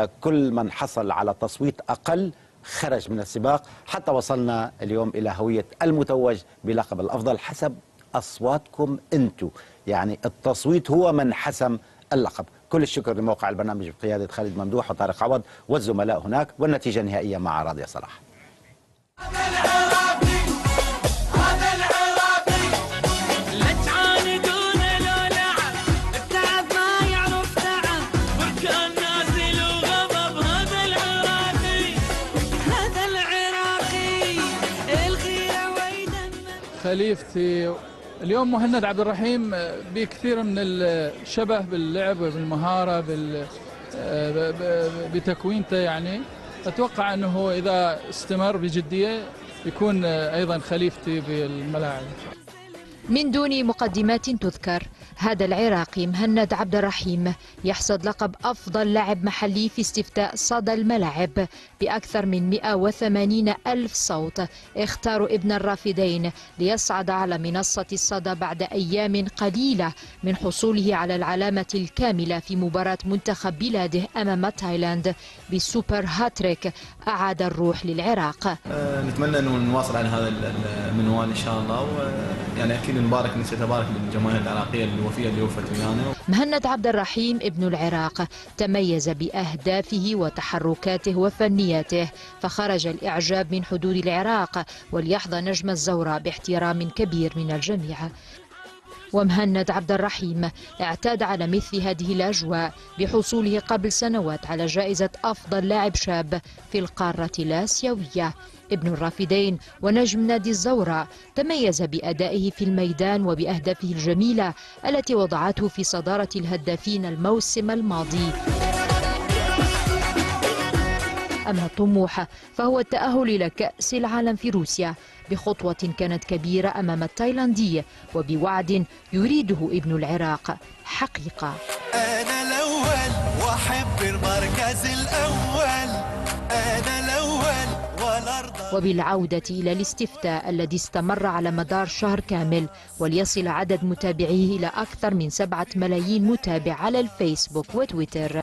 كل من حصل على تصويت أقل خرج من السباق، حتى وصلنا اليوم إلى هوية المتوج بلقب الأفضل حسب أصواتكم أنتم. يعني التصويت هو من حسم اللقب. كل الشكر لموقع البرنامج بقيادة خالد ممدوح وطارق عوض والزملاء هناك، والنتيجة النهائية مع راضية صلاح. خليفتي اليوم مهند عبد الرحيم بكثير من الشبه باللعب وبالمهارة بتكوينته، يعني أتوقع أنه إذا استمر بجدية يكون أيضا خليفتي بالملاعب. من دون مقدمات تذكر، هذا العراقي مهند عبد الرحيم يحصد لقب أفضل لاعب محلي في استفتاء صدى الملاعب بأكثر من 180 ألف صوت. اختاروا ابن الرافدين ليصعد على منصة الصدى بعد أيام قليلة من حصوله على العلامة الكاملة في مباراة منتخب بلاده أمام تايلاند بسوبر هاتريك أعاد الروح للعراق. نتمنى أنه نواصل على هذا المنوال إن شاء الله، يعني أكيد نبارك نتبارك للجماهير العراقية الوفية اللي وفت ويانا. مهند عبد الرحيم ابن العراق تميز بأهدافه وتحركاته وفنياته، فخرج الإعجاب من حدود العراق وليحظى نجم الزوراء باحترام كبير من الجميع. ومهند عبد الرحيم اعتاد على مثل هذه الأجواء بحصوله قبل سنوات على جائزة أفضل لاعب شاب في القارة الآسيوية. ابن الرافدين ونجم نادي الزوراء تميز بأدائه في الميدان وبأهدافه الجميلة التي وضعته في صدارة الهدافين الموسم الماضي. أما الطموح فهو التأهل إلى كأس العالم في روسيا بخطوة كانت كبيرة أمام التايلاندي وبوعد يريده ابن العراق حقيقة. أنا الأول وأحب المركز الأول، أنا الأول والأرض. وبالعودة إلى الاستفتاء الذي استمر على مدار شهر كامل وليصل عدد متابعيه إلى أكثر من 7 ملايين متابع على الفيسبوك وتويتر.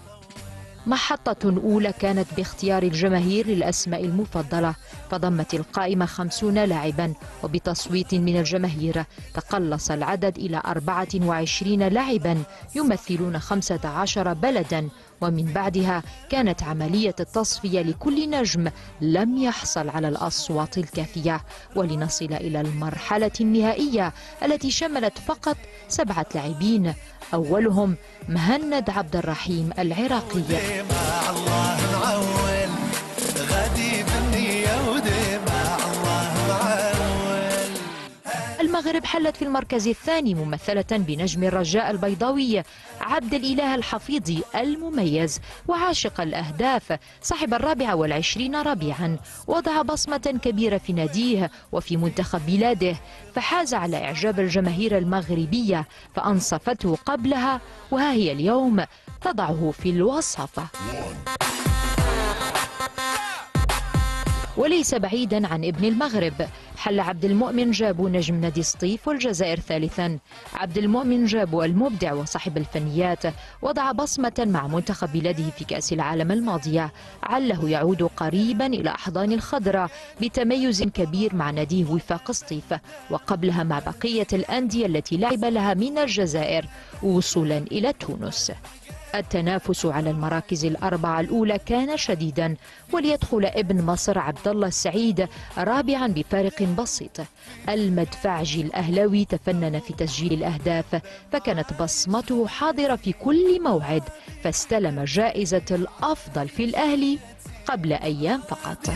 محطة أولى كانت باختيار الجماهير للأسماء المفضلة، فضمت القائمة 50 لاعبا، وبتصويت من الجماهير تقلص العدد إلى 24 لاعبا يمثلون 15 بلدا. ومن بعدها كانت عملية التصفية لكل نجم لم يحصل على الأصوات الكافية، ولنصل إلى المرحلة النهائية التي شملت فقط 7 لاعبين، أولهم مهند عبد الرحيم العراقي. المغرب حلت في المركز الثاني ممثلة بنجم الرجاء البيضاوي عبد الإله الحفيظي المميز وعاشق الأهداف، صاحب 24 ربيعا، وضع بصمة كبيرة في ناديه وفي منتخب بلاده، فحاز على إعجاب الجماهير المغربية فأنصفته قبلها، وها هي اليوم تضعه في الوصافة. وليس بعيدا عن ابن المغرب، حل عبد المؤمن جابو نجم نادي سطيف والجزائر ثالثا. عبد المؤمن جابو المبدع وصاحب الفنيات وضع بصمة مع منتخب بلاده في كأس العالم الماضية، عله يعود قريبا إلى أحضان الخضراء بتميز كبير مع ناديه وفاق سطيف، وقبلها مع بقية الأندية التي لعب لها من الجزائر وصولا إلى تونس. التنافس على المراكز الأربعة الأولى كان شديدا، وليدخل ابن مصر عبد الله السعيد رابعا بفارق بسيط. المدفعجي الأهلاوي تفنن في تسجيل الأهداف، فكانت بصمته حاضرة في كل موعد، فاستلم جائزة الأفضل في الأهلي قبل أيام فقط.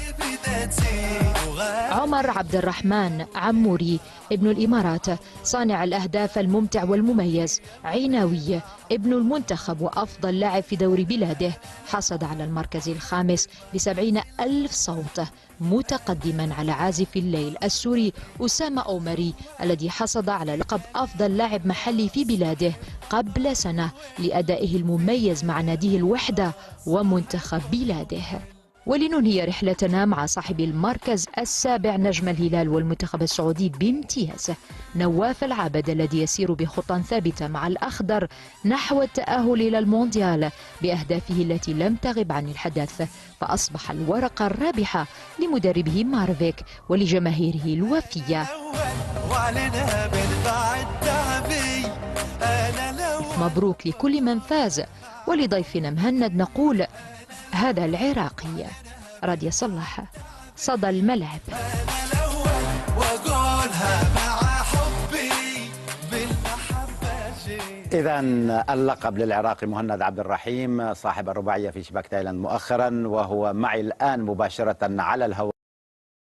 عمر عبد الرحمن عموري ابن الإمارات، صانع الأهداف الممتع والمميز، عيناوي ابن المنتخب وأفضل لاعب في دوري بلاده، حصد على المركز الخامس ب70 ألف صوت، متقدما على عازف الليل السوري أسامة أومري الذي حصد على لقب أفضل لاعب محلي في بلاده قبل سنة لأدائه المميز مع ناديه الوحدة ومنتخب بلاده. ولننهي رحلتنا مع صاحب المركز السابع نجم الهلال والمنتخب السعودي بامتياز نواف العابد، الذي يسير بخطى ثابتة مع الأخضر نحو التأهل إلى المونديال بأهدافه التي لم تغب عن الحدث، فأصبح الورقة الرابحة لمدربه مارفيك ولجماهيره الوفية. مبروك لكل من فاز، ولضيفنا مهند نقول هذا العراقي. راديا صلاح، صدى الملعب. إذا اللقب للعراقي مهند عبد الرحيم صاحب الرباعية في شباك تايلاند مؤخرا، وهو معي الآن مباشرة على الهواء.